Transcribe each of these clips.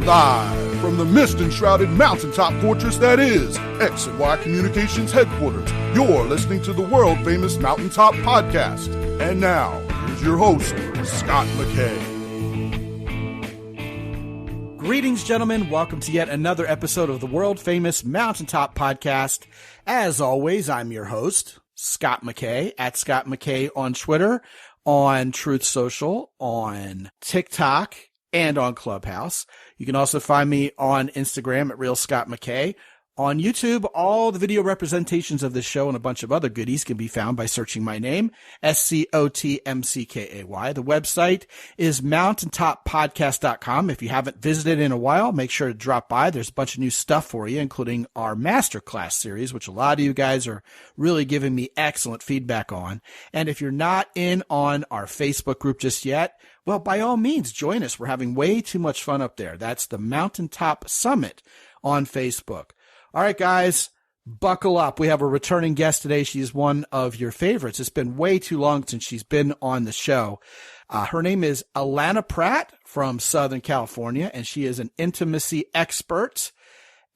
Live from the mist-enshrouded mountaintop fortress that is X and Y Communications headquarters, you're listening to the world-famous Mountaintop Podcast. And now, here's your host, Scot McKay. Greetings, gentlemen. Welcome to yet another episode of the world-famous Mountaintop Podcast. As always, I'm your host, Scot McKay, at Scot McKay on Twitter, on Truth Social, on TikTok, and on Clubhouse. You can also find me on Instagram at Real Scot McKay. On YouTube, all the video representations of this show and a bunch of other goodies can be found by searching my name, SCOTMCKAY. The website is mountaintoppodcast.com. If you haven't visited in a while, make sure to drop by. There's a bunch of new stuff for you, including our masterclass series, which a lot of you guys are really giving me excellent feedback on. And if you're not in on our Facebook group just yet, well, by all means, join us. We're having way too much fun up there. That's the Mountaintop Summit on Facebook. All right, guys, buckle up. We have a returning guest today. She's one of your favorites. It's been way too long since she's been on the show. Her name is Allana Pratt from Southern California, and she is an intimacy expert.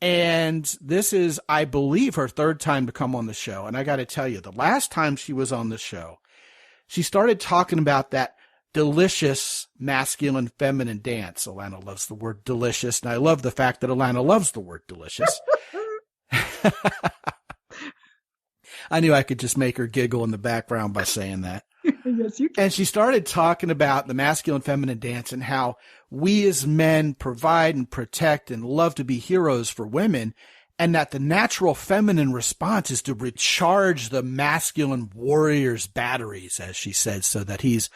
And this is, I believe, her third time to come on the show. And I got to tell you, the last time she was on the show, she started talking about that delicious masculine feminine dance. Allana loves the word delicious, and I love the fact that Allana loves the word delicious. I knew I could just make her giggle in the background by saying that. Yes, you can. And she started talking about the masculine feminine dance and how we as men provide and protect and love to be heroes for women, and that the natural feminine response is to recharge the masculine warrior's batteries, as she said, so that he's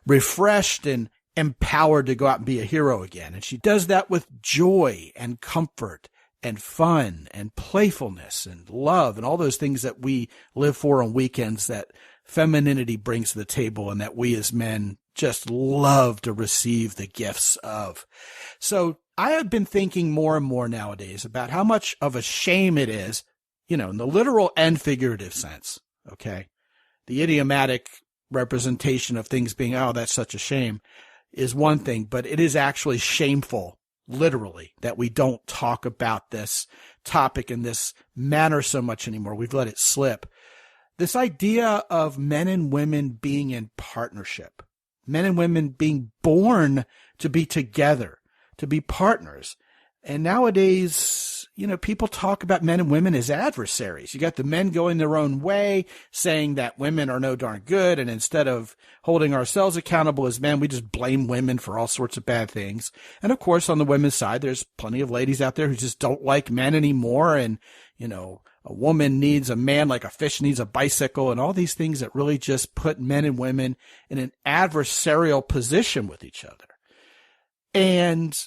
refreshed and empowered to go out and be a hero again. And she does that with joy and comfort and fun and playfulness and love and all those things that we live for on weekends that femininity brings to the table and that we as men just love to receive the gifts of. So I have been thinking more and more nowadays about how much of a shame it is, you know, in the literal and figurative sense, okay? The idiomatic representation of things being, oh, that's such a shame, is one thing, but it is actually shameful, literally, that we don't talk about this topic in this manner so much anymore. We've let it slip. This idea of men and women being in partnership, men and women being born to be together, to be partners. And nowadays, you know, people talk about men and women as adversaries. You got the men going their own way, saying that women are no darn good. And instead of holding ourselves accountable as men, we just blame women for all sorts of bad things. And of course, on the women's side, there's plenty of ladies out there who just don't like men anymore. And, you know, a woman needs a man like a fish needs a bicycle, and all these things that really just put men and women in an adversarial position with each other. And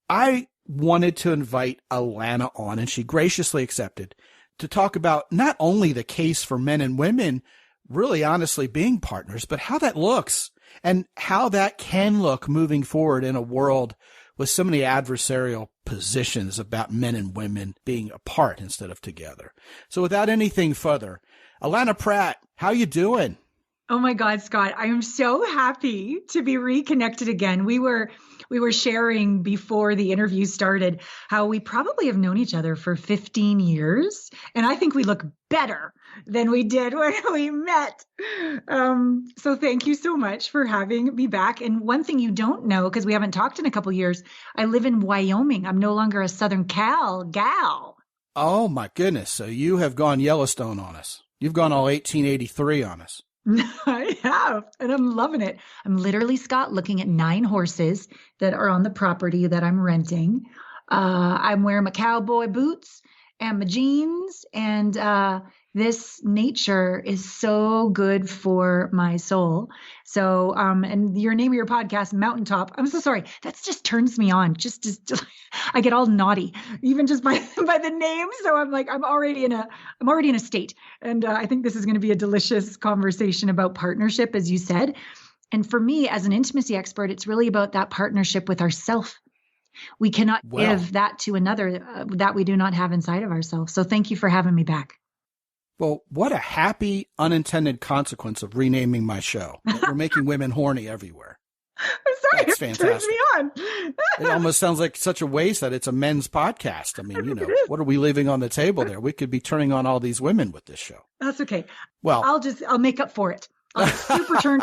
I wanted to invite Allana on, and she graciously accepted, to talk about not only the case for men and women really honestly being partners, but how that looks and how that can look moving forward in a world with so many adversarial positions about men and women being apart instead of together. So without anything further, Allana Pratt, how you doing? Oh my God, Scott, I am so happy to be reconnected again. We were sharing before the interview started how we probably have known each other for 15 years. And I think we look better than we did when we met. So thank you so much for having me back. And one thing you don't know, because we haven't talked in a couple of years, I live in Wyoming. I'm no longer a Southern Cal gal. Oh my goodness. So you have gone Yellowstone on us. You've gone all 1883 on us. I have, and I'm loving it. I'm literally, Scott, looking at 9 horses that are on the property that I'm renting. I'm wearing my cowboy boots and my jeans, and this nature is so good for my soul. So, and your name of your podcast, Mountaintop. I'm so sorry. That just turns me on. Just I get all naughty, even just by the name. So I'm like, I'm already in a state. And I think this is going to be a delicious conversation about partnership, as you said. And for me, as an intimacy expert, it's really about that partnership with ourself. We cannot give that to another that we do not have inside of ourselves. So thank you for having me back. Well, what a happy unintended consequence of renaming my show. We're making women horny everywhere. I'm Sorry, That's it turns fantastic. me on. It almost sounds like such a waste that it's a men's podcast. I mean, what are we leaving on the table there? We could be turning on all these women with this show. That's okay. Well, I'll make up for it. I'll super turn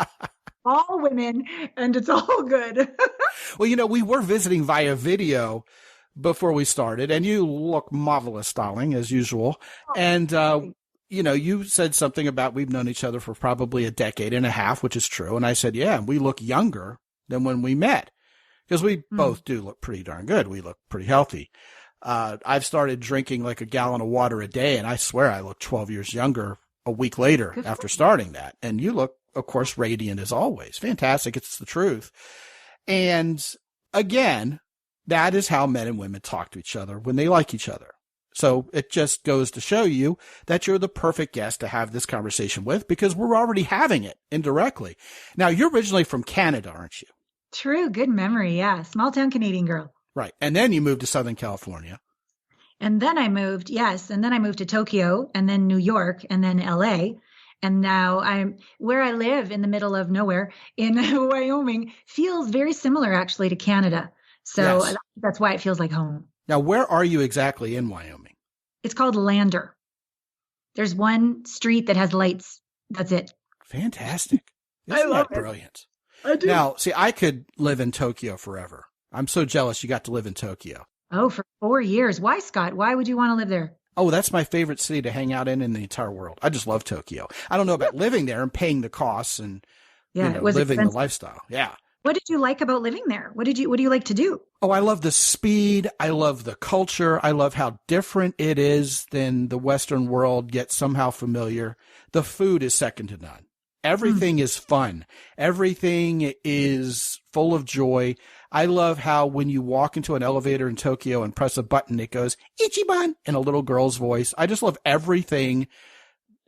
all women and it's all good. well, we were visiting via video before we started, and you look marvelous, darling, as usual. And, you said something about we've known each other for probably a decade and a half, which is true. And I said, yeah, we look younger than when we met because we both do look pretty darn good. We look pretty healthy. I've started drinking like a gallon of water a day, and I swear I look 12 years younger a week later after starting that. And you look, of course, radiant as always. Fantastic. It's the truth. And again, that is how men and women talk to each other when they like each other. So it just goes to show you that you're the perfect guest to have this conversation with because we're already having it indirectly. Now, you're originally from Canada, aren't you? True. Good memory. Yeah. Small town Canadian girl. Right. And then you moved to Southern California. And then I moved, and then I moved to Tokyo and then New York and then LA. And now I'm where I live in the middle of nowhere in Wyoming feels very similar actually to Canada. So that's why it feels like home. Now, where are you exactly in Wyoming? It's called Lander. There's one street that has lights. That's it. Fantastic. I love that brilliant? I do. Now, see, I could live in Tokyo forever. I'm so jealous you got to live in Tokyo. Oh, for 4 years. Why, Scott? Why would you want to live there? Oh, that's my favorite city to hang out in the entire world. I just love Tokyo. I don't know about living there and paying the costs and it was living expensive. the lifestyle. Yeah. What did you like about living there? What do you like to do? Oh, I love the speed. I love the culture. I love how different it is than the Western world, yet somehow familiar. The food is second to none. Everything is fun. Everything is full of joy. I love how when you walk into an elevator in Tokyo and press a button, it goes, Ichiban, in a little girl's voice. I just love everything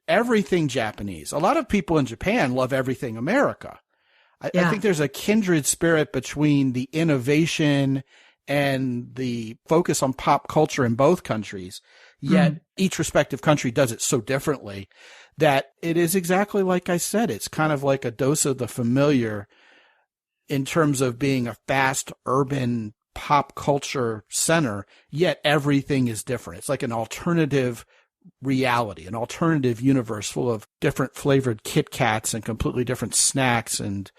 Japanese. A lot of people in Japan love everything America. I think there's a kindred spirit between the innovation and the focus on pop culture in both countries, yet each respective country does it so differently that it is exactly like I said. It's kind of like a dose of the familiar in terms of being a fast urban pop culture center, yet everything is different. It's like an alternative reality, an alternative universe full of different flavored Kit Kats and completely different snacks and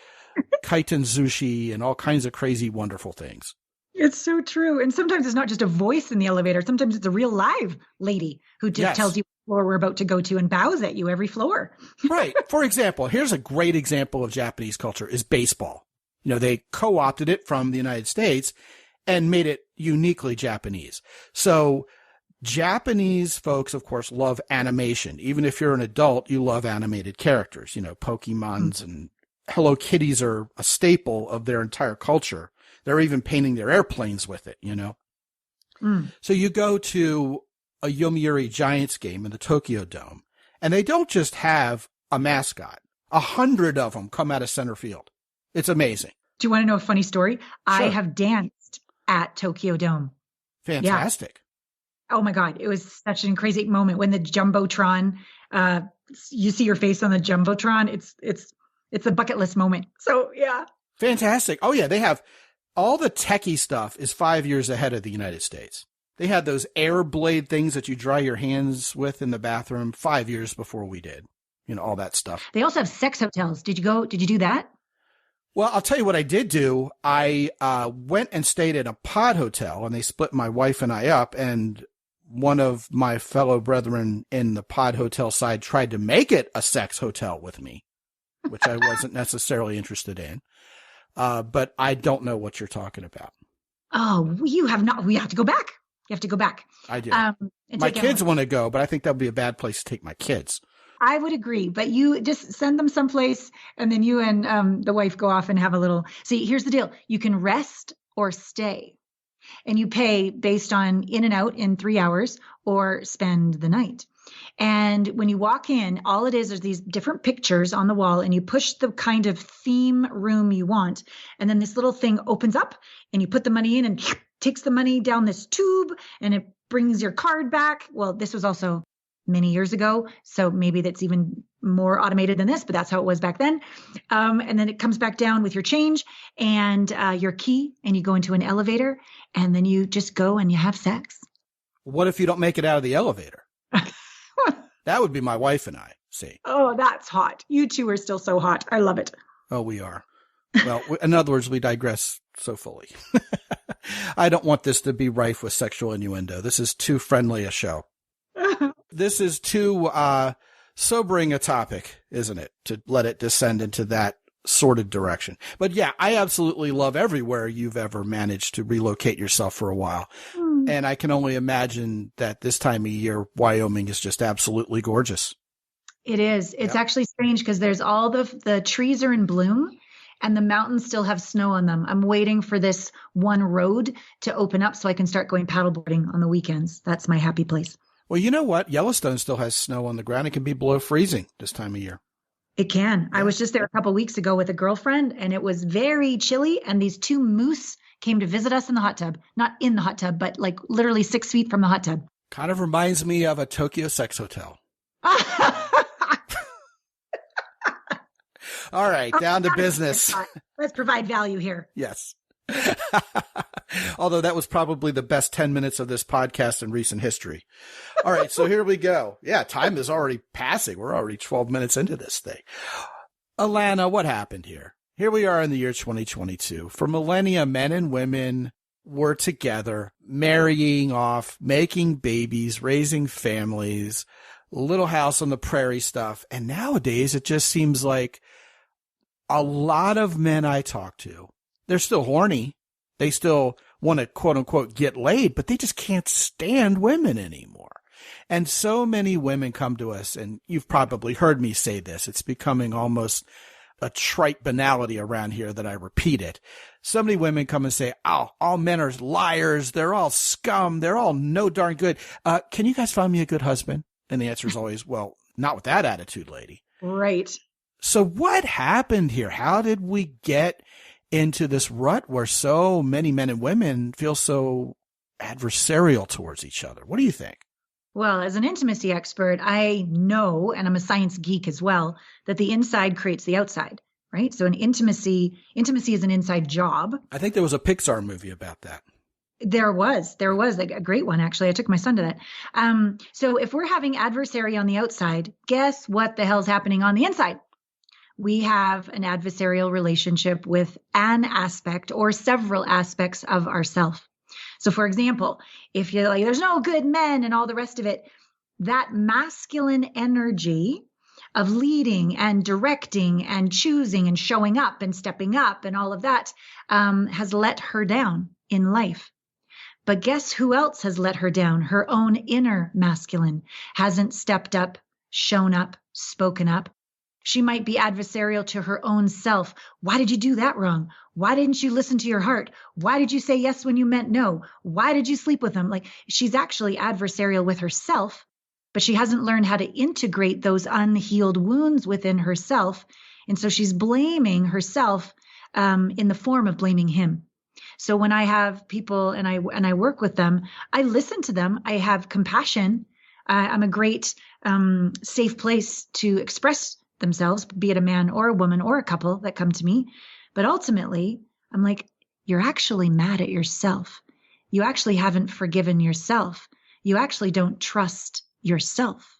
kaiten sushi and all kinds of crazy, wonderful things. It's so true. And sometimes it's not just a voice in the elevator. Sometimes it's a real live lady who just tells you what floor we're about to go to and bows at you every floor. Right. For example, here's a great example of Japanese culture is baseball. They co-opted it from the United States and made it uniquely Japanese. So Japanese folks, of course, love animation. Even if you're an adult, you love animated characters. Pokemons and Hello Kitties are a staple of their entire culture. They're even painting their airplanes with it, So you go to a Yomiuri Giants game in the Tokyo Dome, and they don't just have a mascot. 100 of them come out of center field. It's amazing. Do you want to know a funny story? Sure. I have danced at Tokyo Dome. Fantastic. Yeah. Oh my God. It was such a crazy moment when the Jumbotron, you see your face on the Jumbotron. It's a bucket list moment. So yeah. Fantastic. Oh yeah. They have all the techie stuff is 5 years ahead of the United States. They had those air blade things that you dry your hands with in the bathroom 5 years before we did, all that stuff. They also have sex hotels. Did you do that? Well, I'll tell you what I did do. I went and stayed at a pod hotel, and they split my wife and I up, and one of my fellow brethren in the pod hotel side tried to make it a sex hotel with me, which I wasn't necessarily interested in. But I don't know what you're talking about. Oh, you have not. We have to go back. You have to go back. I do. My kids want to go, but I think that would be a bad place to take my kids. I would agree, but you just send them someplace and then you and the wife go off and have a little. See, here's the deal. You can rest or stay and you pay based on in and out in 3 hours or spend the night. And when you walk in, all it is these different pictures on the wall and you push the kind of theme room you want. And then this little thing opens up and you put the money in and takes the money down this tube and it brings your card back. Well, this was also many years ago. So maybe that's even more automated than this, but that's how it was back then. And then it comes back down with your change and your key, and you go into an elevator, and then you just go and you have sex. What if you don't make it out of the elevator? That would be my wife and I. See. Oh, that's hot. You two are still so hot. I love it. Oh, we are. Well, in other words, we digress so fully. I don't want this to be rife with sexual innuendo. This is too friendly a show. This is too sobering a topic, isn't it, to let it descend into that sordid direction. But yeah, I absolutely love everywhere you've ever managed to relocate yourself for a while. And I can only imagine that this time of year, Wyoming is just absolutely gorgeous. It is. It's actually strange because there's all the trees are in bloom and the mountains still have snow on them. I'm waiting for this one road to open up so I can start going paddleboarding on the weekends. That's my happy place. Well, you know what? Yellowstone still has snow on the ground. It can be below freezing this time of year. It can. Yeah. I was just there a couple of weeks ago with a girlfriend, and it was very chilly. And these two moose came to visit us in the hot tub. Not in the hot tub, but like literally 6 feet from the hot tub. Kind of reminds me of a Tokyo sex hotel. All right, down to business. Let's provide value here. Yes. Although that was probably the best 10 minutes of this podcast in recent history. All right, so here we go. Yeah, time is already passing. We're already 12 minutes into this thing. Allana, what happened here? Here we are in the year 2022. For millennia, men and women were together, marrying off, making babies, raising families, little house on the prairie stuff. And nowadays, it just seems like a lot of men I talk to, they're still horny. They still want to, quote unquote, get laid, but they just can't stand women anymore. And so many women come to us, and you've probably heard me say this. It's becoming almost a trite banality around here that I repeat it. So many women come and say, oh, all men are liars. They're all scum. They're all no darn good. Can you guys find me a good husband? And the answer is always, well, not with that attitude, lady. Right. So what happened here? How did we get into this rut where so many men and women feel so adversarial towards each other? What do you think? Well, as an intimacy expert, I know, and I'm a science geek as well, that the inside creates the outside, right? So intimacy is an inside job. I think there was a Pixar movie about that. There was a great one, actually. I took my son to that. So if we're having adversary on the outside, guess what the hell's happening on the inside? We have an adversarial relationship with an aspect or several aspects of ourself. So for example, if you're like, there's no good men and all the rest of it, that masculine energy of leading and directing and choosing and showing up and stepping up and all of that has let her down in life. But guess who else has let her down? Her own inner masculine hasn't stepped up, shown up, spoken up. She might be adversarial to her own self. Why did you do that wrong? Why didn't you listen to your heart? Why did you say yes when you meant no? Why did you sleep with him? Like, she's actually adversarial with herself, but she hasn't learned how to integrate those unhealed wounds within herself. And so she's blaming herself in the form of blaming him. So when I have people and I work with them, I listen to them. I have compassion. I'm a great safe place to express themselves, be it a man or a woman or a couple that come to me. But ultimately, I'm like, you're actually mad at yourself. You actually haven't forgiven yourself. You actually don't trust yourself.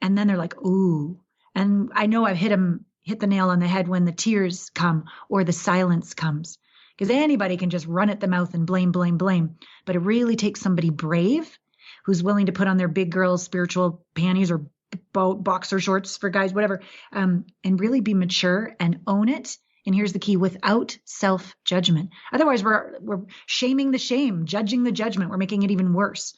And then they're like, ooh. And I know I've hit the nail on the head when the tears come or the silence comes. Because anybody can just run at the mouth and blame, blame, blame. But it really takes somebody brave who's willing to put on their big girl spiritual panties or boxer shorts for guys, whatever, and really be mature and own it. And here's the key: without self-judgment. Otherwise, we're shaming the shame, judging the judgment. We're making it even worse.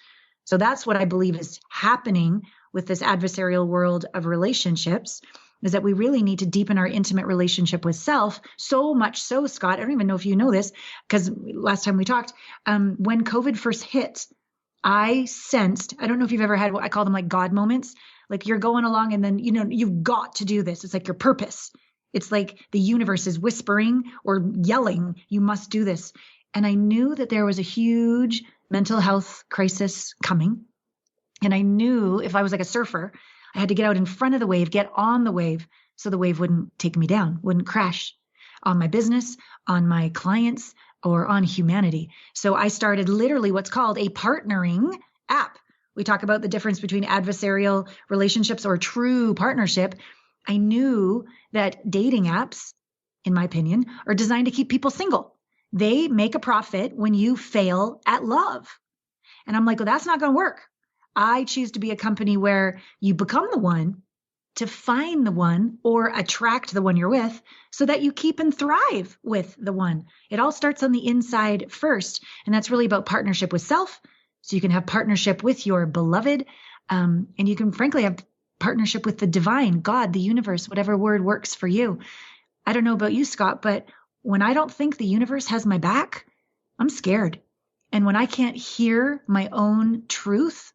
So that's what I believe is happening with this adversarial world of relationships, is that we really need to deepen our intimate relationship with self. So much so, Scott, I don't even know if you know this, because last time we talked, when COVID first hit, I sensed, I don't know if you've ever had what I call them like God moments. Like you're going along and then, you've got to do this. It's like your purpose. It's like the universe is whispering or yelling, you must do this. And I knew that there was a huge mental health crisis coming. And I knew if I was like a surfer, I had to get out in front of the wave, get on the wave so the wave wouldn't take me down, wouldn't crash on my business, on my clients, or on humanity. So I started literally what's called a partnering app. We talk about the difference between adversarial relationships or true partnership. I knew that dating apps, in my opinion, are designed to keep people single. They make a profit when you fail at love. And I'm like, well, that's not going to work. I choose to be a company where you become the one to find the one or attract the one you're with so that you keep and thrive with the one. It all starts on the inside first. And that's really about partnership with self. So you can have partnership with your beloved. And you can frankly have partnership with the divine, God, the universe, whatever word works for you. I don't know about you, Scott, but when I don't think the universe has my back, I'm scared. And when I can't hear my own truth,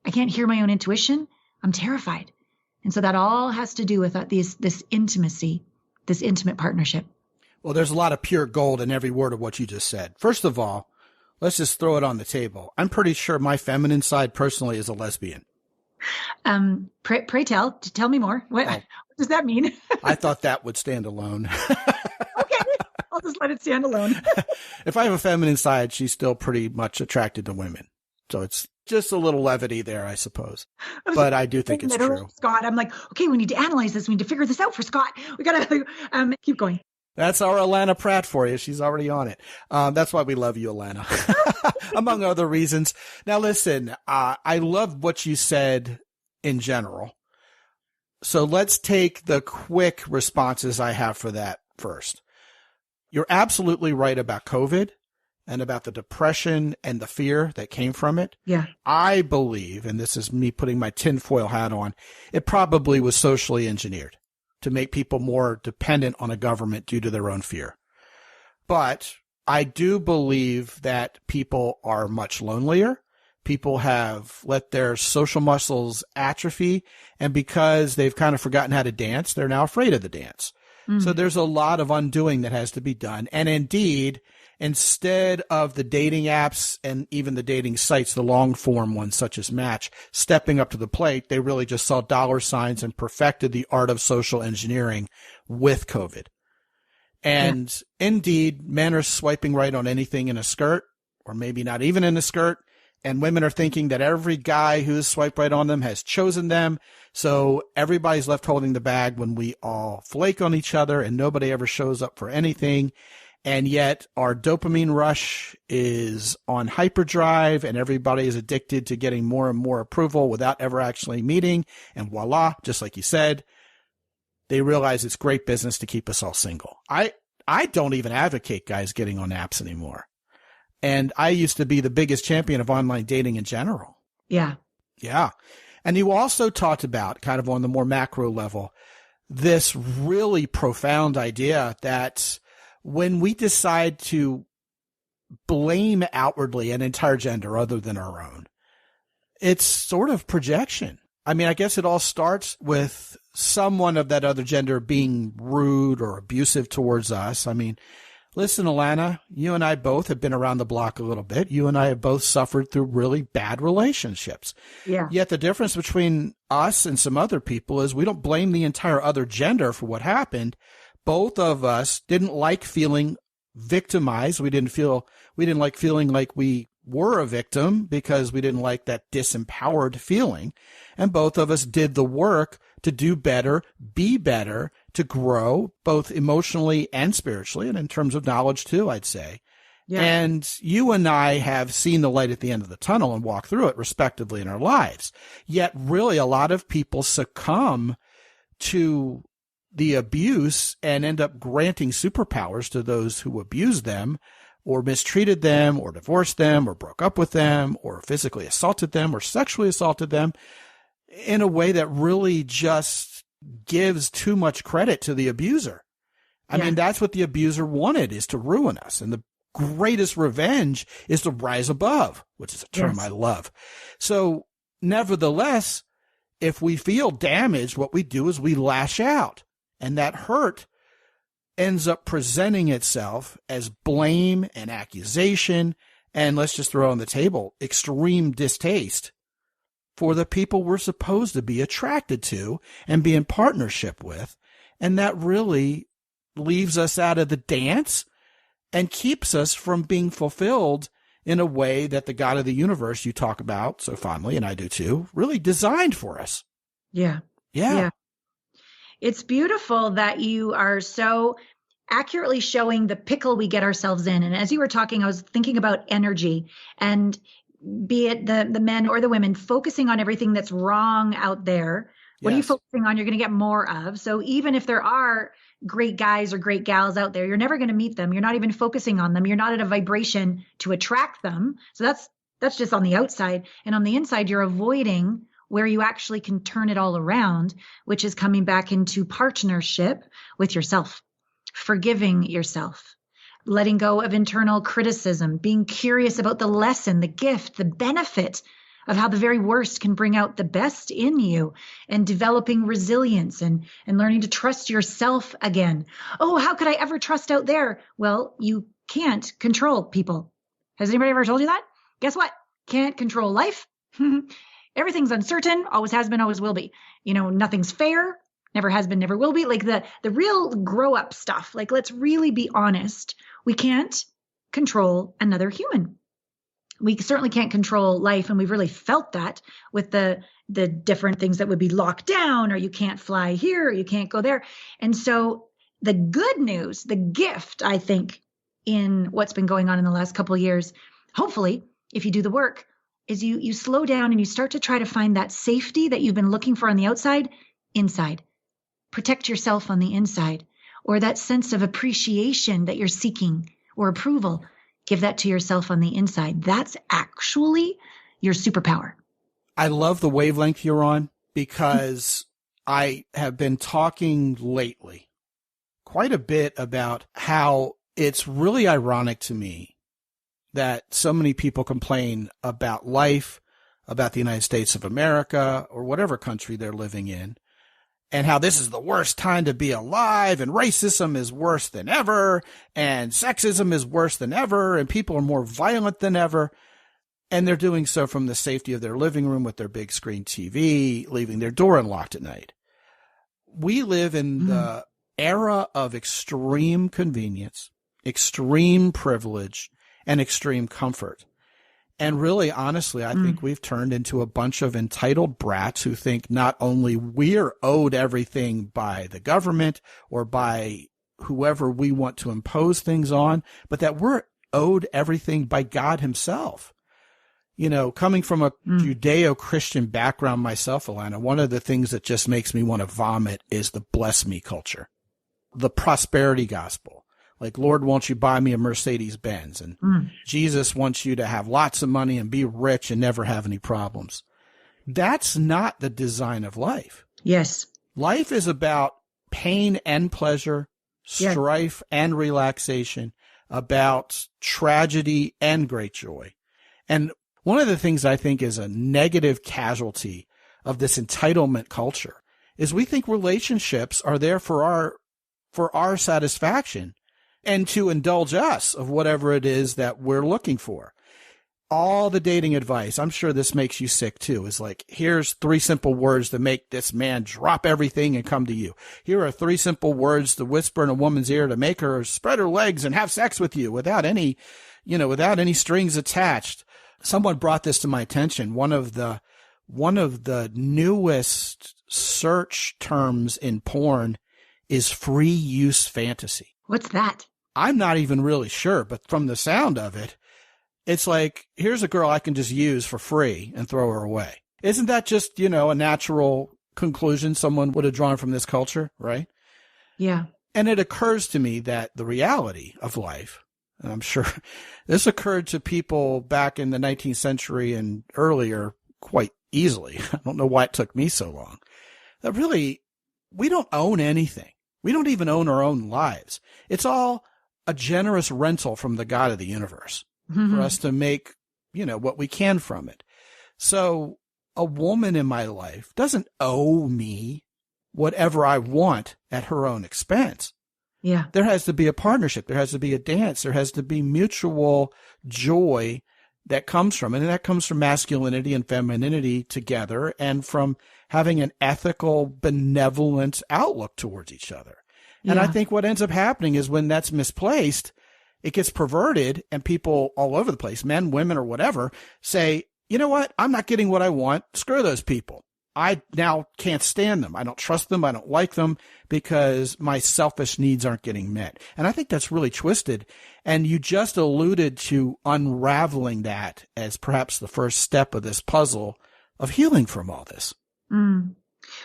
I can't hear my own intuition, I'm terrified. And so that all has to do with this intimacy, this intimate partnership. Well, there's a lot of pure gold in every word of what you just said. First of all, let's just throw it on the table. I'm pretty sure my feminine side personally is a lesbian. Pray tell me more. What does that mean? I thought that would stand alone. Okay, I'll just let it stand alone. If I have a feminine side, she's still pretty much attracted to women. So it's just a little levity there, I suppose. But I do think it's true. Scott, I'm like, okay, we need to analyze this. We need to figure this out for Scott. We got to keep going. That's our Allana Pratt for you. She's already on it. That's why we love you, Allana, among other reasons. Now, listen, I love what you said in general. So let's take the quick responses I have for that first. You're absolutely right about COVID and about the depression and the fear that came from it. Yeah. I believe, and this is me putting my tinfoil hat on, it probably was socially engineered to make people more dependent on a government due to their own fear. But I do believe that people are much lonelier. People have let their social muscles atrophy, and because they've kind of forgotten how to dance, they're now afraid of the dance. Mm-hmm. So there's a lot of undoing that has to be done. And indeed, instead of the dating apps and even the dating sites, the long form ones such as Match, stepping up to the plate, they really just saw dollar signs and perfected the art of social engineering with COVID. And indeed, men are swiping right on anything in a skirt, or maybe not even in a skirt. And women are thinking that every guy who's swiped right on them has chosen them. So everybody's left holding the bag when we all flake on each other and nobody ever shows up for anything. And yet our dopamine rush is on hyperdrive and everybody is addicted to getting more and more approval without ever actually meeting. And voila, just like you said, they realize it's great business to keep us all single. I don't even advocate guys getting on apps anymore. And I used to be the biggest champion of online dating in general. Yeah. Yeah. And you also talked about, kind of on the more macro level, this really profound idea that when we decide to blame outwardly an entire gender other than our own, it's sort of projection. I mean, I guess it all starts with someone of that other gender being rude or abusive towards us. I mean, listen, Allana, you and I both have been around the block a little bit. You and I have both suffered through really bad relationships. Yeah. Yet the difference between us and some other people is we don't blame the entire other gender for what happened. Both of us didn't like feeling victimized. We didn't like feeling like we were a victim because we didn't like that disempowered feeling. And both of us did the work to do better, be better, to grow both emotionally and spiritually, and in terms of knowledge too, I'd say. Yeah. And you and I have seen the light at the end of the tunnel and walked through it respectively in our lives. Yet really a lot of people succumb to the abuse and end up granting superpowers to those who abused them or mistreated them or divorced them or broke up with them or physically assaulted them or sexually assaulted them in a way that really just gives too much credit to the abuser. I mean, that's what the abuser wanted, is to ruin us. And the greatest revenge is to rise above, which is a term I love. So nevertheless, if we feel damaged, what we do is we lash out. And that hurt ends up presenting itself as blame and accusation. And let's just throw on the table extreme distaste for the people we're supposed to be attracted to and be in partnership with. And that really leaves us out of the dance and keeps us from being fulfilled in a way that the God of the universe you talk about so fondly, and I do too, really designed for us. Yeah. Yeah. It's beautiful that you are so accurately showing the pickle we get ourselves in. And as you were talking, I was thinking about energy, and be it the men or the women focusing on everything that's wrong out there. What are you focusing on? You're going to get more of. So even if there are great guys or great gals out there, you're never going to meet them. You're not even focusing on them. You're not at a vibration to attract them. So that's just on the outside. And on the inside, you're avoiding where you actually can turn it all around, which is coming back into partnership with yourself, forgiving yourself, letting go of internal criticism, being curious about the lesson, the gift, the benefit of how the very worst can bring out the best in you, and developing resilience and learning to trust yourself again. Oh, how could I ever trust out there? Well, you can't control people. Has anybody ever told you that? Guess what? Can't control life. Everything's uncertain, always has been, always will be. Nothing's fair, never has been, never will be. Like the real grow up stuff. Like, let's really be honest. We can't control another human. We certainly can't control life. And we've really felt that with the different things that would be locked down, or you can't fly here, or you can't go there. And so the good news, the gift, I think, in what's been going on in the last couple of years, hopefully, if you do the work, is you slow down and you start to try to find that safety that you've been looking for on the outside, inside. Protect yourself on the inside, or that sense of appreciation that you're seeking, or approval. Give that to yourself on the inside. That's actually your superpower. I love the wavelength you're on, because I have been talking lately quite a bit about how it's really ironic to me that so many people complain about life, about the United States of America, or whatever country they're living in, and how this is the worst time to be alive, and racism is worse than ever, and sexism is worse than ever, and people are more violent than ever. And they're doing so from the safety of their living room with their big screen TV, leaving their door unlocked at night. We live in the era of extreme convenience, extreme privilege, and extreme comfort. And really, honestly, I think we've turned into a bunch of entitled brats who think not only we're owed everything by the government or by whoever we want to impose things on, but that we're owed everything by God himself. Coming from a Judeo-Christian background myself, Allana, one of the things that just makes me want to vomit is the bless me culture, the prosperity gospel. Like, Lord, won't you buy me a Mercedes Benz? And Jesus wants you to have lots of money and be rich and never have any problems. That's not the design of life. Yes. Life is about pain and pleasure, strife and relaxation, about tragedy and great joy. And one of the things I think is a negative casualty of this entitlement culture is we think relationships are there for our satisfaction, and to indulge us of whatever it is that we're looking for. All the dating advice, I'm sure this makes you sick too, is like, here's 3 simple words to make this man drop everything and come to you. Here are 3 simple words to whisper in a woman's ear to make her spread her legs and have sex with you without any strings attached. Someone brought this to my attention. One of the newest search terms in porn is free use fantasy. What's that? I'm not even really sure, but from the sound of it, it's like, here's a girl I can just use for free and throw her away. Isn't that just, a natural conclusion someone would have drawn from this culture, right? Yeah. And it occurs to me that the reality of life, and I'm sure this occurred to people back in the 19th century and earlier quite easily. I don't know why it took me so long. That really, we don't own anything. We don't even own our own lives. It's all a generous rental from the God of the universe for us to make, what we can from it. So a woman in my life doesn't owe me whatever I want at her own expense. Yeah. There has to be a partnership. There has to be a dance. There has to be mutual joy that comes from, and that comes from masculinity and femininity together, and from having an ethical, benevolent outlook towards each other. Yeah. And I think what ends up happening is when that's misplaced, it gets perverted, and people all over the place, men, women, or whatever, say, you know what? I'm not getting what I want. Screw those people. I now can't stand them. I don't trust them. I don't like them because my selfish needs aren't getting met. And I think that's really twisted. And you just alluded to unraveling that as perhaps the first step of this puzzle of healing from all this. Mm.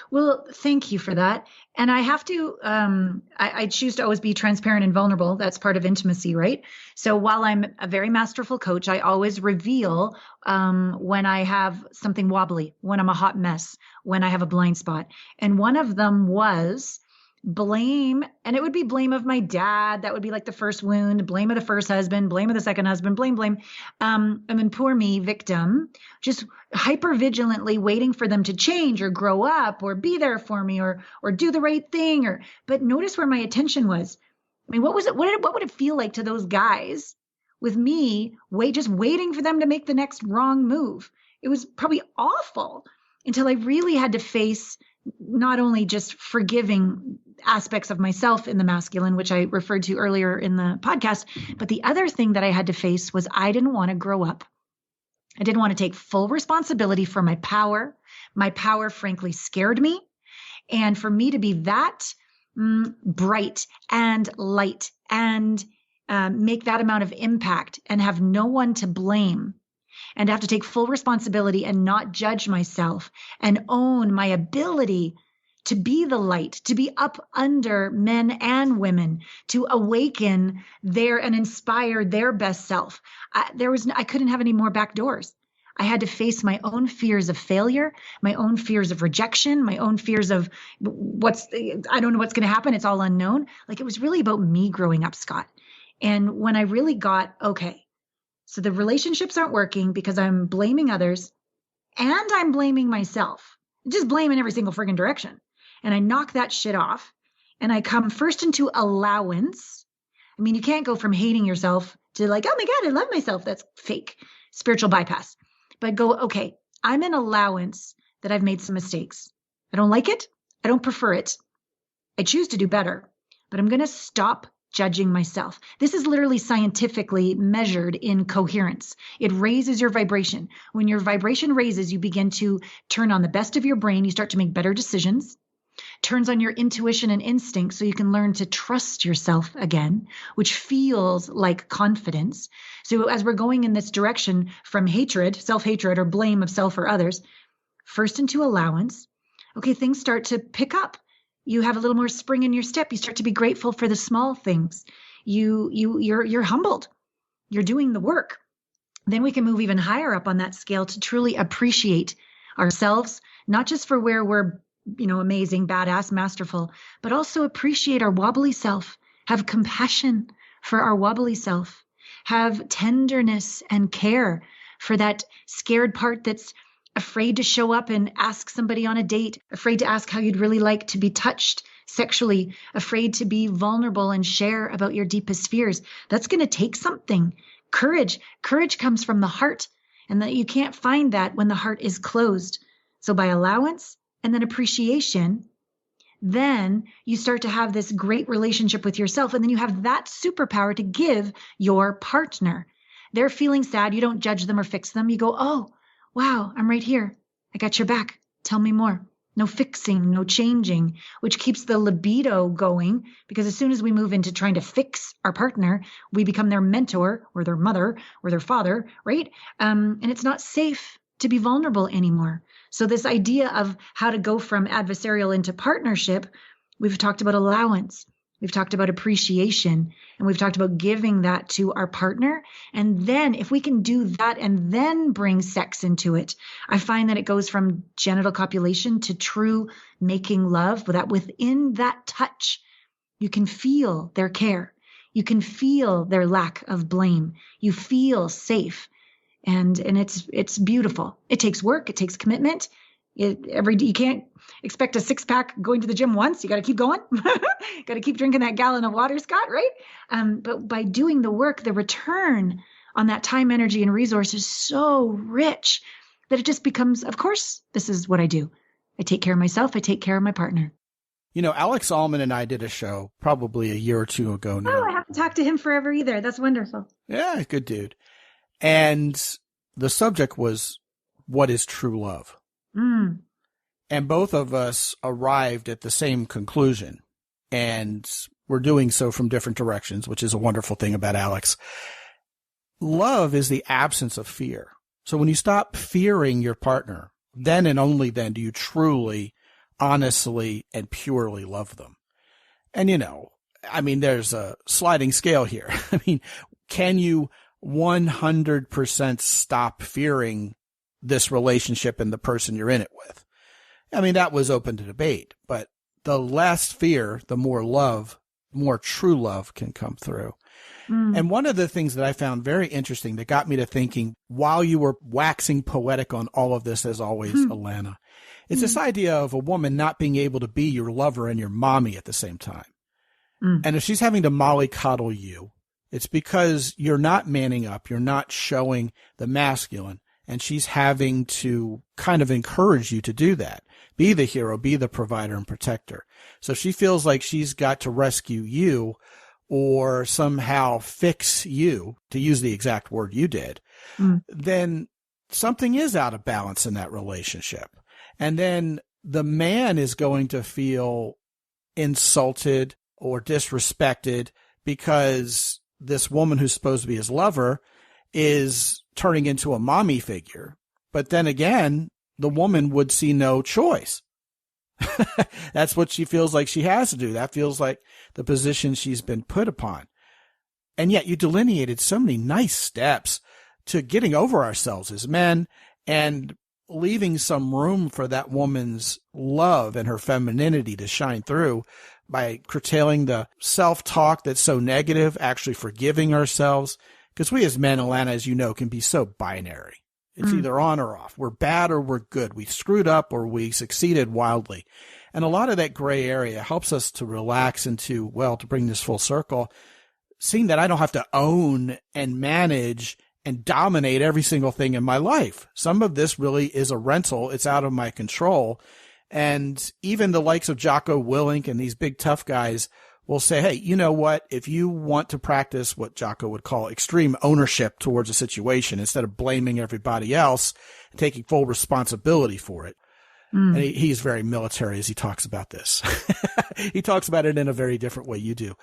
Well, thank you for that. And I have to, I choose to always be transparent and vulnerable. That's part of intimacy, right? So while I'm a very masterful coach, I always reveal when I have something wobbly, when I'm a hot mess, when I have a blind spot. And one of them was blame, and it would be blame of my dad. That would be like the first wound, blame of the first husband, blame of the second husband, blame. I mean, poor me, victim, just hyper vigilantly waiting for them to change or grow up or be there for me or do the right thing. But notice where my attention was. I mean, what was it? What would it feel like to those guys with me just waiting for them to make the next wrong move? It was probably awful until I really had to face not only just forgiving aspects of myself in the masculine, which I referred to earlier in the podcast, but the other thing that I had to face was I didn't want to grow up. I didn't want to take full responsibility for my power. My power, frankly, scared me. And for me to be that bright and light and make that amount of impact and have no one to blame, and have to take full responsibility and not judge myself and own my ability to be the light, to be up under men and women, to awaken and inspire their best self. I couldn't have any more back doors. I had to face my own fears of failure, my own fears of rejection, my own fears of I don't know what's going to happen. It's all unknown. Like, it was really about me growing up, Scott. And when I really got, okay, so the relationships aren't working because I'm blaming others and I'm blaming myself, just blaming every single friggin' direction. And I knock that shit off and I come first into allowance. I mean, you can't go from hating yourself to like, oh my God, I love myself. That's fake spiritual bypass. But go, okay, I'm in allowance that I've made some mistakes. I don't like it. I don't prefer it. I choose to do better, but I'm going to stop judging myself. This is literally scientifically measured in coherence. It raises your vibration. When your vibration raises, you begin to turn on the best of your brain. You start to make better decisions. Turns on your intuition and instinct so you can learn to trust yourself again, which feels like confidence. So as we're going in this direction from hatred, self-hatred, or blame of self or others, first into allowance, okay, things start to pick up. You have a little more spring in your step. You start to be grateful for the small things. You're humbled. You're doing the work. Then we can move even higher up on that scale to truly appreciate ourselves, not just for where we're, amazing, badass, masterful, but also appreciate our wobbly self, have compassion for our wobbly self, have tenderness and care for that scared part that's afraid to show up and ask somebody on a date, afraid to ask how you'd really like to be touched sexually, afraid to be vulnerable and share about your deepest fears. That's going to take something. Courage comes from the heart, and that you can't find that when the heart is closed. So by allowance and then appreciation, then you start to have this great relationship with yourself, and then you have that superpower to give your partner. They're feeling sad. You don't judge them or fix them. You go, oh, wow, I'm right here. I got your back. Tell me more. No fixing, no changing, which keeps the libido going, because as soon as we move into trying to fix our partner, we become their mentor or their mother or their father, right? And it's not safe to be vulnerable anymore. So this idea of how to go from adversarial into partnership, we've talked about allowance. We've talked about appreciation, and we've talked about giving that to our partner. And then if we can do that and then bring sex into it, I find that it goes from genital copulation to true making love, but that within that touch, you can feel their care. You can feel their lack of blame. You feel safe. And it's beautiful. It takes work. It takes commitment. You can't expect a six-pack going to the gym once. You got to keep going. Got to keep drinking that gallon of water, Scott, right? But by doing the work, the return on that time, energy, and resource is so rich that it just becomes, of course, this is what I do. I take care of myself. I take care of my partner. You know, Alex Allman and I did a show probably a year or two ago now. Oh, I haven't talked to him forever either. That's wonderful. Yeah, good dude. And the subject was, what is true love? Mm. And both of us arrived at the same conclusion. And we're doing so from different directions, which is a wonderful thing about Alex. Love is the absence of fear. So when you stop fearing your partner, then and only then do you truly, honestly, and purely love them. And, you know, I mean, there's a sliding scale here. I mean, can you 100% stop fearing this relationship and the person you're in it with? I mean, that was open to debate, but the less fear, the more love, more true love can come through. Mm. And one of the things that I found very interesting that got me to thinking while you were waxing poetic on all of this, as always, Allana, it's this idea of a woman not being able to be your lover and your mommy at the same time. And if she's having to mollycoddle you, it's because you're not manning up. You're not showing the masculine. And she's having to kind of encourage you to do that. Be the hero, be the provider and protector. So she feels like she's got to rescue you or somehow fix you, to use the exact word you did, then something is out of balance in that relationship. And then the man is going to feel insulted or disrespected because this woman who's supposed to be his lover is turning into a mommy figure. But then again, the woman would see no choice. That's what she feels like she has to do. That feels like the position she's been put upon. And yet you delineated so many nice steps to getting over ourselves as men and leaving some room for that woman's love and her femininity to shine through by curtailing the self-talk that's so negative, actually forgiving ourselves. Because we as men, Allana, as you know, can be so binary. It's either on or off. We're bad or we're good. We screwed up or we succeeded wildly. And a lot of that gray area helps us to relax into, well, to bring this full circle, seeing that I don't have to own and manage and dominate every single thing in my life. Some of this really is a rental. It's out of my control. And even the likes of Jocko Willink and these big tough guys will say, hey, you know what? If you want to practice what Jocko would call extreme ownership towards a situation, instead of blaming everybody else, taking full responsibility for it. And he's very military as he talks about this. He talks about it in a very different way you do.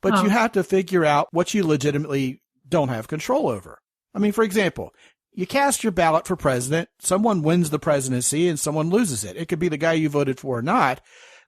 But you have to figure out what you legitimately don't have control over. I mean, for example, you cast your ballot for president, someone wins the presidency and someone loses it. It could be the guy you voted for or not.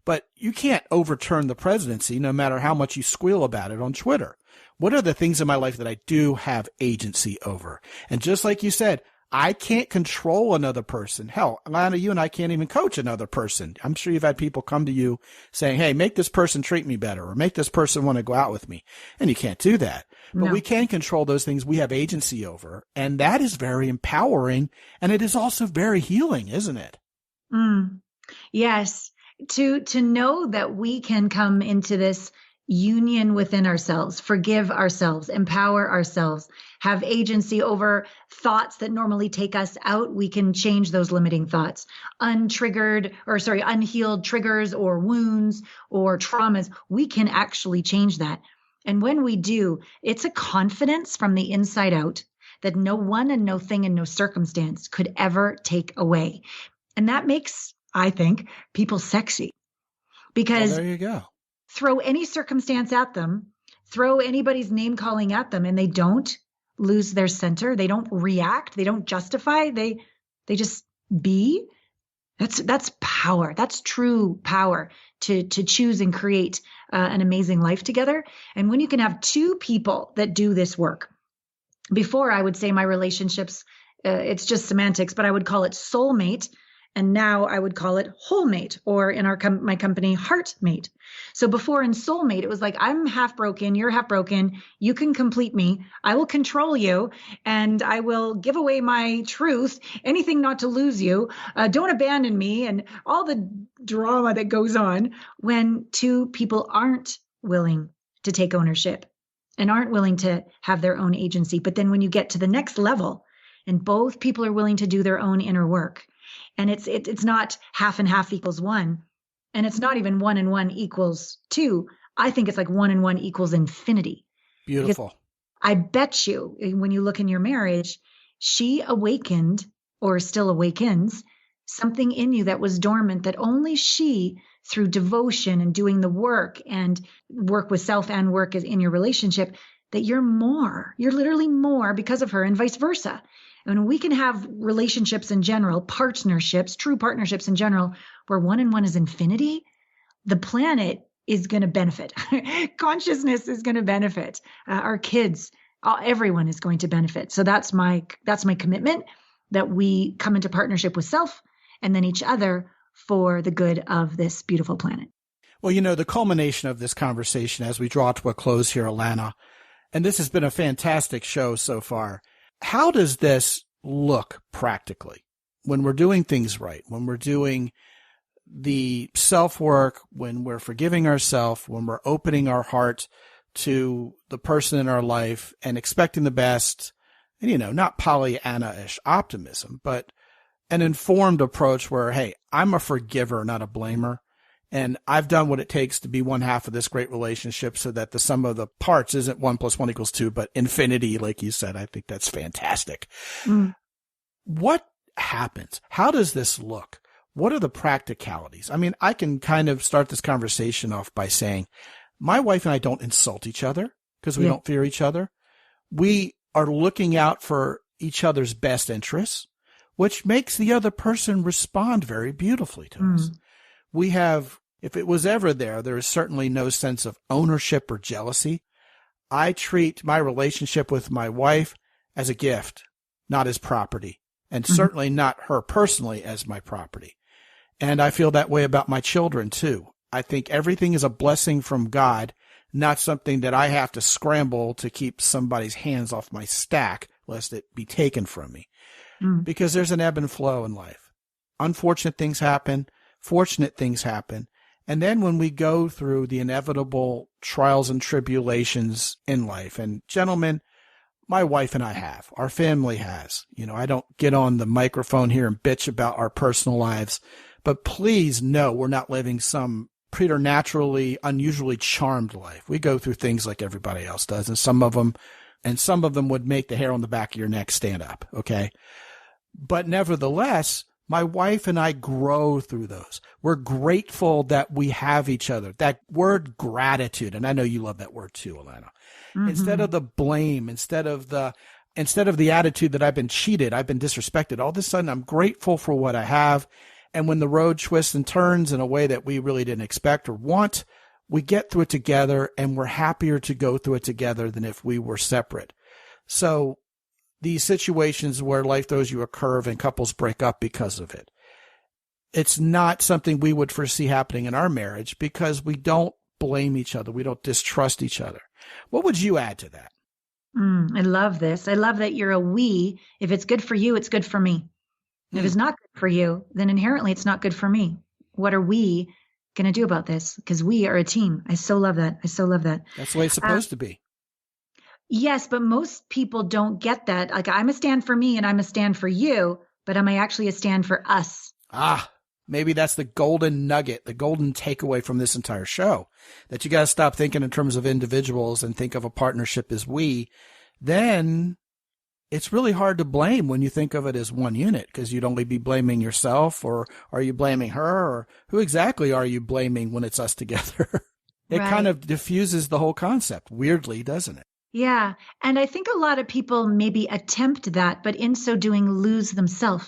But you can't overturn the presidency no matter how much you squeal about it on Twitter. What are the things in my life that I do have agency over? And just like you said, I can't control another person. Hell, Allana, you and I can't even coach another person. I'm sure you've had people come to you saying, hey, make this person treat me better or make this person want to go out with me. And you can't do that. But we can control those things we have agency over. And that is very empowering. And it is also very healing, isn't it? Yes. To know that we can come into this union within ourselves, forgive ourselves, empower ourselves, have agency over thoughts that normally take us out. We can change those limiting thoughts, unhealed triggers or wounds or traumas. We can actually change that. And when we do, it's a confidence from the inside out that no one and no thing and no circumstance could ever take away. And that makes, I think, people sexy, because there you go. Throw any circumstance at them, throw anybody's name calling at them, and they don't lose their center. They don't react. They don't justify. They just be. That's power. That's true power to choose and create an amazing life together. And when you can have two people that do this work, before I would say my relationships, it's just semantics, but I would call it soulmate. And now I would call it wholemate, or in my company, heartmate. So before in soulmate, it was like, I'm half broken, you're half broken, you can complete me, I will control you, and I will give away my truth, anything not to lose you, don't abandon me, and all the drama that goes on when two people aren't willing to take ownership and aren't willing to have their own agency. But then when you get to the next level and both people are willing to do their own inner work, and it's not half and half equals one, and it's not even 1 and 1 equals 2. I think it's like 1 and 1 equals infinity. Beautiful. Because I bet you when you look in your marriage, she awakened or still awakens something in you that was dormant that only she, through devotion and doing the work and work with self and work in your relationship, that you're literally more because of her, and vice versa. And we can have relationships in general, partnerships, true partnerships in general, where 1 and 1 is infinity. The planet is going to benefit. Consciousness is going to benefit. Our kids, everyone is going to benefit. So that's my commitment, that we come into partnership with self and then each other for the good of this beautiful planet. Well, the culmination of this conversation as we draw to a close here, Allana, and this has been a fantastic show so far. How does this look practically when we're doing things right, when we're doing the self-work, when we're forgiving ourselves, when we're opening our heart to the person in our life and expecting the best, and, not Pollyanna-ish optimism, but an informed approach where, hey, I'm a forgiver, not a blamer. And I've done what it takes to be one half of this great relationship so that the sum of the parts isn't 1 + 1 = 2, but infinity, like you said. I think that's fantastic. Mm. What happens? How does this look? What are the practicalities? I mean, I can kind of start this conversation off by saying my wife and I don't insult each other because we don't fear each other. We are looking out for each other's best interests, which makes the other person respond very beautifully to us. We have, if it was ever there is certainly no sense of ownership or jealousy. I treat my relationship with my wife as a gift, not as property, and certainly not her personally as my property. And I feel that way about my children too. I think everything is a blessing from God, not something that I have to scramble to keep somebody's hands off my stack lest it be taken from me. Because there's an ebb and flow in life. Unfortunate things happen. Fortunate things happen. And then when we go through the inevitable trials and tribulations in life, and gentlemen, my wife and I have, our family has, I don't get on the microphone here and bitch about our personal lives, but please know we're not living some preternaturally, unusually charmed life. We go through things like everybody else does, and some of them would make the hair on the back of your neck stand up. Okay. But nevertheless, my wife and I grow through those. We're grateful that we have each other. That word gratitude, and I know you love that word too, Allana. Instead of the blame, instead of the attitude that I've been cheated, I've been disrespected, all of a sudden I'm grateful for what I have. And when the road twists and turns in a way that we really didn't expect or want, we get through it together, and we're happier to go through it together than if we were separate. So these situations where life throws you a curve and couples break up because of it, it's not something we would foresee happening in our marriage because we don't blame each other. We don't distrust each other. What would you add to that? I love this. I love that you're a we. If it's good for you, it's good for me. If it's not good for you, then inherently it's not good for me. What are we going to do about this? Because we are a team. I so love that. That's the way it's supposed to be. Yes, but most people don't get that. Like, I'm a stand for me and I'm a stand for you, but am I actually a stand for us? Maybe that's the golden nugget, the golden takeaway from this entire show, that you got to stop thinking in terms of individuals and think of a partnership as we. Then it's really hard to blame when you think of it as one unit, because you'd only be blaming yourself, or are you blaming her, or who exactly are you blaming when it's us together? It kind of diffuses the whole concept, weirdly, doesn't it? Yeah. And I think a lot of people maybe attempt that, but in so doing lose themselves.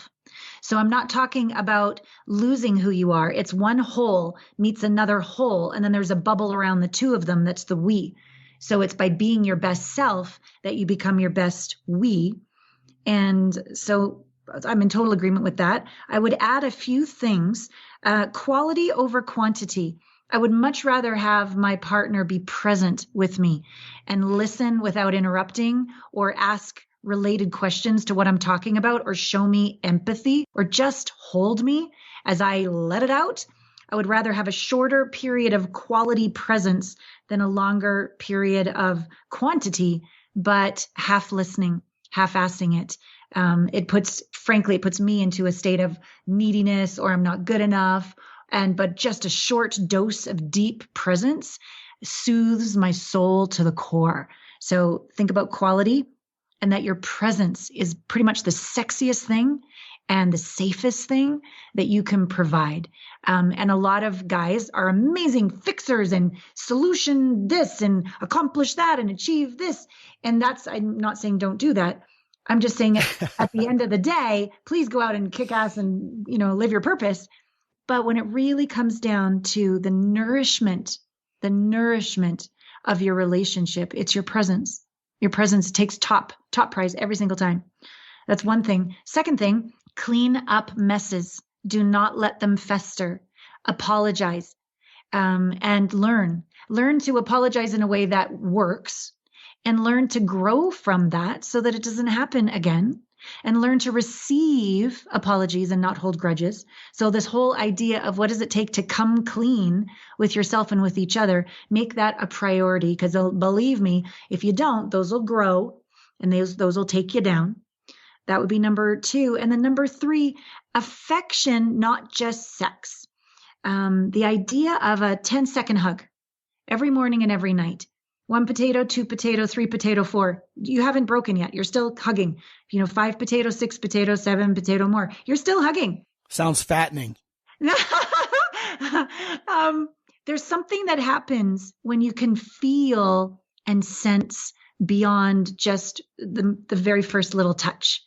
So I'm not talking about losing who you are. It's one whole meets another whole, and then there's a bubble around the two of them. That's the we. So it's by being your best self that you become your best we. And so I'm in total agreement with that. I would add a few things. Quality over quantity. I would much rather have my partner be present with me and listen without interrupting, or ask related questions to what I'm talking about, or show me empathy, or just hold me as I let it out. I would rather have a shorter period of quality presence than a longer period of quantity, but half listening, half-assing it. It puts me into a state of neediness, or I'm not good enough. But just a short dose of deep presence soothes my soul to the core. So think about quality, and that your presence is pretty much the sexiest thing and the safest thing that you can provide. And a lot of guys are amazing fixers and solution this and accomplish that and achieve this. And I'm not saying don't do that. I'm just saying at the end of the day, please go out and kick ass and, live your purpose. But when it really comes down to the nourishment of your relationship, it's your presence. Your presence takes top prize every single time. That's one thing. Second thing, clean up messes. Do not let them fester. Apologize, and learn to apologize in a way that works, and learn to grow from that so that it doesn't happen again, and learn to receive apologies and not hold grudges. So this whole idea of what does it take to come clean with yourself and with each other, make that a priority, because believe me, if you don't, those will grow and those will take you down. That would be number 2. And then number 3, affection, not just sex. The idea of a 10-second hug every morning and every night. 1 potato, 2 potato, 3 potato, 4. You haven't broken yet. You're still hugging. 5 potato, 6 potato, 7 potato more. You're still hugging. Sounds fattening. There's something that happens when you can feel and sense beyond just the very first little touch.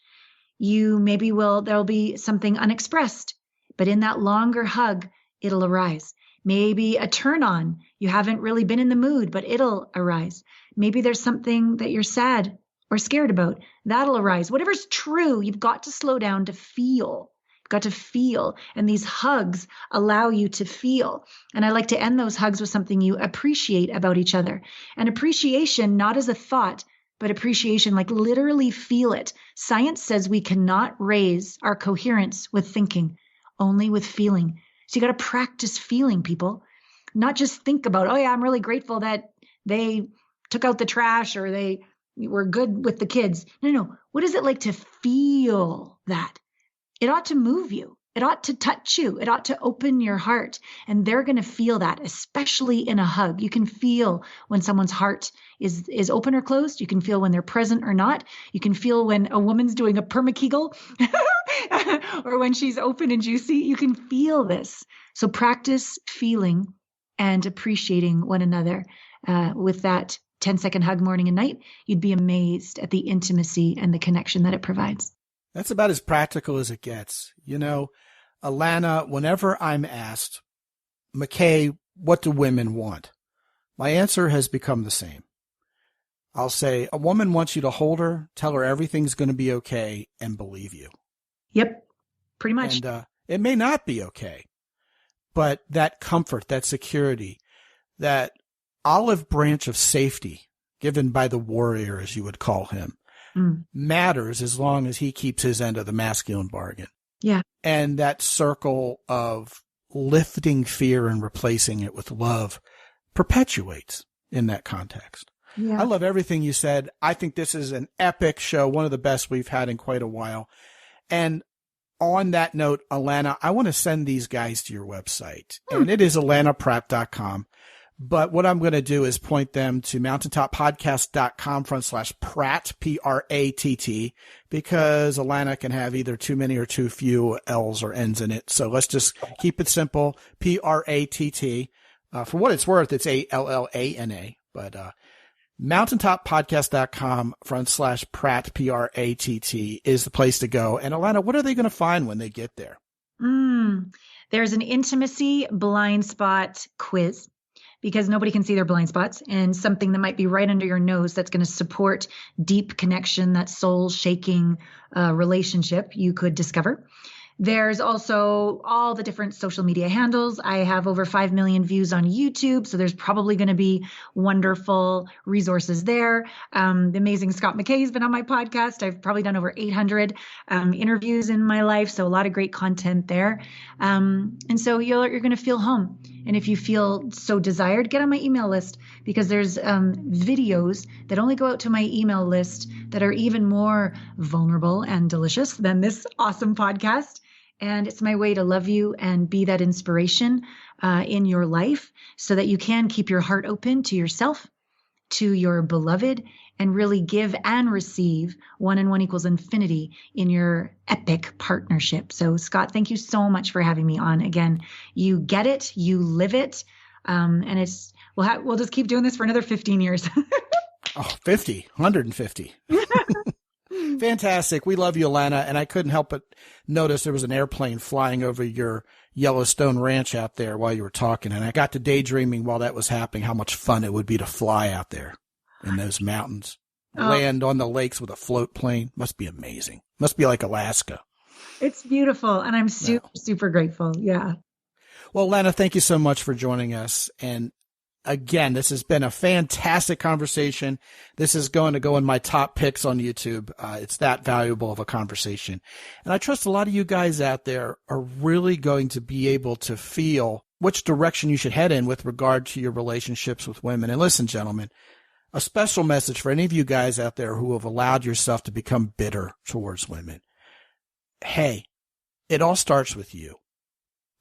There'll be something unexpressed, but in that longer hug, it'll arise. Maybe a turn on. You haven't really been in the mood, but it'll arise. Maybe there's something that you're sad or scared about. That'll arise. Whatever's true, you've got to slow down to feel. You've got to feel. And these hugs allow you to feel. And I like to end those hugs with something you appreciate about each other. And appreciation, not as a thought, but appreciation, like literally feel it. Science says we cannot raise our coherence with thinking, only with feeling. So you got to practice feeling, people. Not just think about, oh yeah, I'm really grateful that they took out the trash or they were good with the kids. No. What is it like to feel that? It ought to move you. It ought to touch you. It ought to open your heart. And they're going to feel that, especially in a hug. You can feel when someone's heart is open or closed. You can feel when they're present or not. You can feel when a woman's doing a permakegel or when she's open and juicy. You can feel this. So practice feeling and appreciating one another with that 10-second hug morning and night. You'd be amazed at the intimacy and the connection that it provides. That's about as practical as it gets. Allana, whenever I'm asked, McKay, what do women want? My answer has become the same. I'll say, a woman wants you to hold her, tell her everything's going to be okay, and believe you. Yep, pretty much. And it may not be okay, but that comfort, that security, that olive branch of safety given by the warrior, as you would call him, matters as long as he keeps his end of the masculine bargain. Yeah. And that circle of lifting fear and replacing it with love perpetuates in that context. Yeah. I love everything you said. I think this is an epic show, one of the best we've had in quite a while. And on that note, Allana, I want to send these guys to your website, and it is allanapratt.com. But what I'm going to do is point them to mountaintoppodcast.com/Pratt, Pratt, because Allana can have either too many or too few L's or N's in it. So let's just keep it simple. Pratt. For what it's worth, it's Allana, but, mountaintoppodcast.com/Pratt, Pratt is the place to go. And Allana, what are they going to find when they get there? There's an intimacy blind spot quiz, because nobody can see their blind spots, and something that might be right under your nose that's going to support deep connection, that soul shaking relationship you could discover. There's also all the different social media handles. I have over 5 million views on YouTube, so there's probably going to be wonderful resources there. The amazing Scot McKay has been on my podcast. I've probably done over 800 interviews in my life, so a lot of great content there. And so you're going to feel home. And if you feel so desired, get on my email list, because there's videos that only go out to my email list that are even more vulnerable and delicious than this awesome podcast. And it's my way to love you and be that inspiration in your life so that you can keep your heart open to yourself, to your beloved, and really give and receive 1 and 1 equals infinity in your epic partnership. So Scot, thank you so much for having me on. Again, you get it, you live it. And it's, we'll just keep doing this for another 15 years. 150. Fantastic. We love you, Allana. And I couldn't help but notice there was an airplane flying over your Yellowstone ranch out there while you were talking. And I got to daydreaming while that was happening, how much fun it would be to fly out there in those mountains, land on the lakes with a float plane. Must be amazing. Must be like Alaska. It's beautiful. And I'm super grateful. Yeah. Well, Allana, thank you so much for joining us. And again, this has been a fantastic conversation. This is going to go in my top picks on YouTube. It's that valuable of a conversation. And I trust a lot of you guys out there are really going to be able to feel which direction you should head in with regard to your relationships with women. And listen, gentlemen, a special message for any of you guys out there who have allowed yourself to become bitter towards women. Hey, it all starts with you.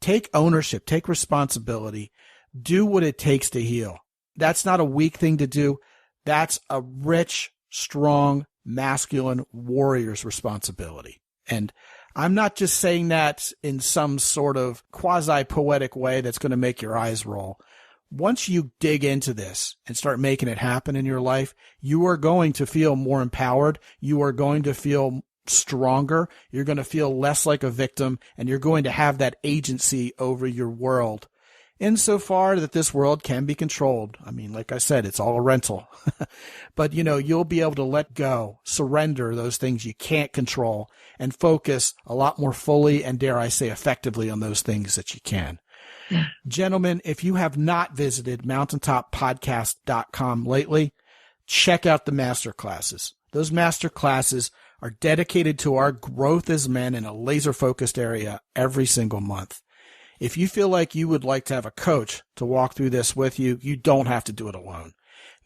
Take ownership, take responsibility. Do what it takes to heal. That's not a weak thing to do. That's a rich, strong, masculine warrior's responsibility. And I'm not just saying that in some sort of quasi-poetic way that's going to make your eyes roll. Once you dig into this and start making it happen in your life, you are going to feel more empowered. You are going to feel stronger. You're going to feel less like a victim, and you're going to have that agency over your world. Insofar that this world can be controlled. I mean, like I said, it's all a rental. But, you'll be able to let go, surrender those things you can't control, and focus a lot more fully and, dare I say, effectively on those things that you can. Yeah. Gentlemen, if you have not visited mountaintoppodcast.com lately, check out the masterclasses. Those masterclasses are dedicated to our growth as men in a laser-focused area every single month. If you feel like you would like to have a coach to walk through this with you, you don't have to do it alone.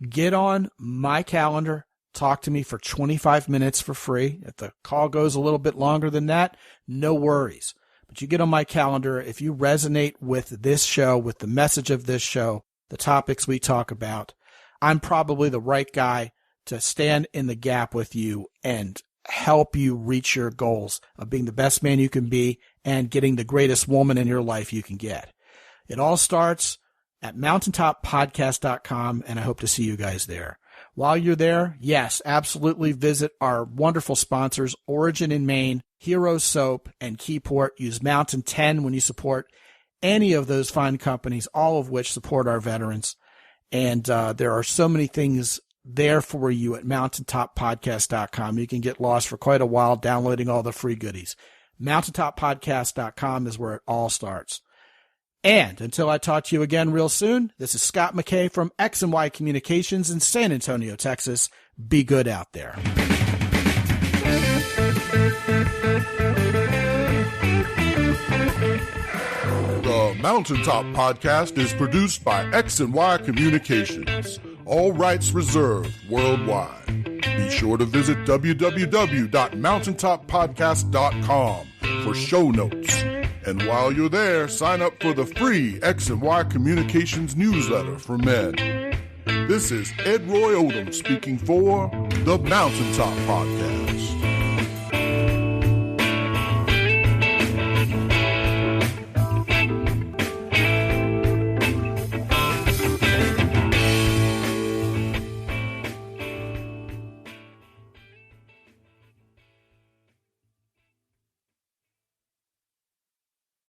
Get on my calendar, talk to me for 25 minutes for free. If the call goes a little bit longer than that, no worries. But you get on my calendar. If you resonate with this show, with the message of this show, the topics we talk about, I'm probably the right guy to stand in the gap with you and help you reach your goals of being the best man you can be and getting the greatest woman in your life you can get. It all starts at mountaintoppodcast.com, and I hope to see you guys there. While you're there, yes, absolutely visit our wonderful sponsors, Origin in Maine, Hero Soap, and Keyport. Use Mountain 10 when you support any of those fine companies, all of which support our veterans. And there are so many things there for you at mountaintoppodcast.com. You can get lost for quite a while downloading all the free goodies. mountaintoppodcast.com is where it all starts. And until I talk to you again real soon, this is Scot McKay from X&Y Communications in San Antonio, Texas. Be good out there. The Mountaintop Podcast is produced by X&Y Communications. All rights reserved worldwide. Be sure to visit www.mountaintoppodcast.com for show notes. And while you're there, sign up for the free X&Y Communications newsletter for men. This is Ed Roy Odom speaking for the Mountaintop Podcast.